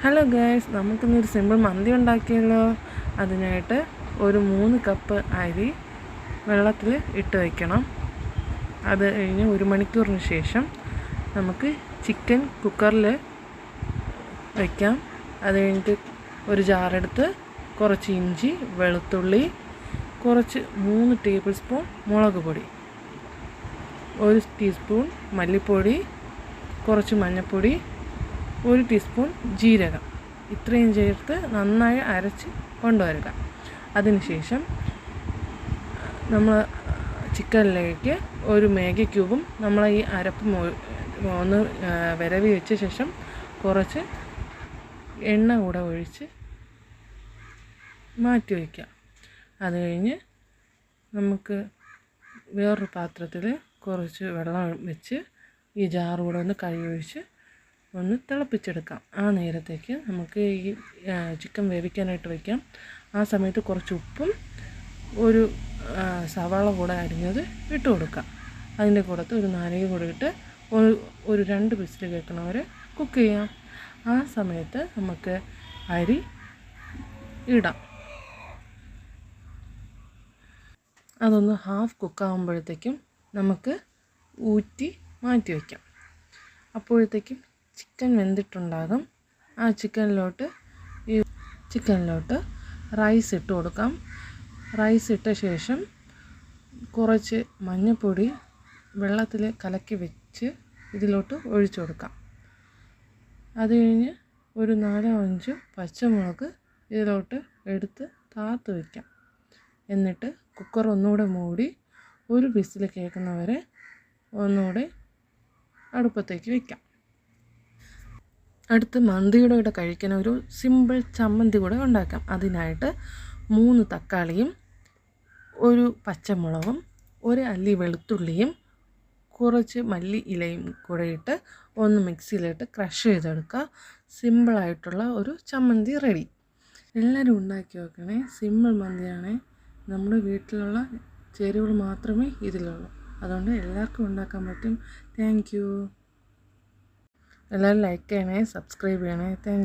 Hello guys, നമുക്കിന്നൊരു simple മന്തി ഉണ്ടാക്കിയല്ലോ. അതിനായിട്ട് ഒരു 3 കപ്പ് അരി വെള്ളത്തിൽ ഇട്ട് വയ്ക്കണം. അത് കഴിഞ്ഞ് 1 മണിക്കൂറിന് ശേഷം നമുക്ക് ചിക്കൻ കുക്കറിൽ വയ്ക്കാം. അത് കഴിഞ്ഞിട്ട് ഒരു ജാറെടുത്ത് കുറച്ച് ഇഞ്ചി, വെളുത്തുള്ളി, കുറച്ച് 3 ടേബിൾ സ്പൂൺ മുളക് പൊടി, 1 ടീസ്പൂൺ മല്ലിപ്പൊടി, കുറച്ച് മഞ്ഞൾപ്പൊടി, 1 ടീസ്പൂൺ ജീരകം, ഇത്രയും ചേർത്ത് നന്നായി അരച്ച് കൊണ്ടുവരിക. അതിനുശേഷം നമ്മൾ ചിക്കനിലേക്ക് ഒരു മാഗി ക്യൂബും നമ്മൾ ഈ അരപ്പ് ഒന്ന് വിരവി വെച്ച ശേഷം കുറച്ച് എണ്ണ കൂടെ ഒഴിച്ച് മാറ്റി വയ്ക്കുക. അത് കഴിഞ്ഞ് നമുക്ക് വേറൊരു പാത്രത്തിൽ കുറച്ച് വെള്ളം വെച്ച് ഈ ജാറ് കൂടെ ഒന്ന് കഴുകി ഒഴിച്ച് ഒന്ന് തിളപ്പിച്ചെടുക്കാം. ആ നേരത്തേക്ക് നമുക്ക് ഈ ചിക്കൻ വേവിക്കാനായിട്ട് വയ്ക്കാം. ആ സമയത്ത് കുറച്ച് ഉപ്പും ഒരു സവാള കൂടെ അരിഞ്ഞത് ഇട്ട് കൊടുക്കാം. അതിൻ്റെ കൂടത്ത് ഒരു നാരങ്ങ കൂടെ ഇട്ട് ഒരു 2 വിസിൽ കേൾക്കണവരെ കുക്ക് ചെയ്യാം. ആ സമയത്ത് നമുക്ക് അരി ഇടാം. അതൊന്ന് ഹാഫ് കുക്കാകുമ്പോഴത്തേക്കും നമുക്ക് ഊറ്റി മാറ്റി വയ്ക്കാം. അപ്പോഴത്തേക്കും ചിക്കൻ വെന്തിട്ടുണ്ടാകും. ആ ചിക്കനിലോട്ട് റൈസ് ഇട്ട് കൊടുക്കാം. റൈസ് ഇട്ട ശേഷം കുറച്ച് മഞ്ഞൾപ്പൊടി വെള്ളത്തിൽ കലക്കി വെച്ച് ഇതിലോട്ട് ഒഴിച്ചു കൊടുക്കാം. അത് കഴിഞ്ഞ് ഒരു 4-5 പച്ചമുളക് ഇതിലോട്ട് എടുത്ത് താത്ത് വയ്ക്കാം. എന്നിട്ട് കുക്കർ ഒന്നുകൂടെ മൂടി ഒരു വിസിൽ കേൾക്കുന്നവരെ ഒന്നുകൂടെ അടുപ്പത്തേക്ക് വയ്ക്കാം. അടുത്ത് മന്തിയുടെ കൂടെ കഴിക്കാൻ ഒരു സിമ്പിൾ ചമ്മന്തി കൂടെ ഉണ്ടാക്കാം. അതിനായിട്ട് 3 തക്കാളിയും, ഒരു പച്ചമുളകും, ഒരു അല്ലി വെളുത്തുള്ളിയും, കുറച്ച് മല്ലി ഇലയും കൂടെ ഇട്ട് ഒന്ന് മിക്സിയിലിട്ട് ക്രഷ് ചെയ്തെടുക്കുക. സിമ്പിളായിട്ടുള്ള ഒരു ചമ്മന്തി റെഡി. എല്ലാവരും ഉണ്ടാക്കി നോക്കണേ. സിമ്പിൾ മന്തിയാണേ. നമ്മുടെ വീട്ടിലുള്ള ചേരുവകൾ മാത്രമേ ഇതിലുള്ളൂ. അതുകൊണ്ട് എല്ലാവർക്കും ഉണ്ടാക്കാൻ പറ്റും. Thank you. എല്ലാവരും ലൈക്ക് ചെയ്യണേ, സബ്സ്ക്രൈബ് ചെയ്യണേ. Thank you.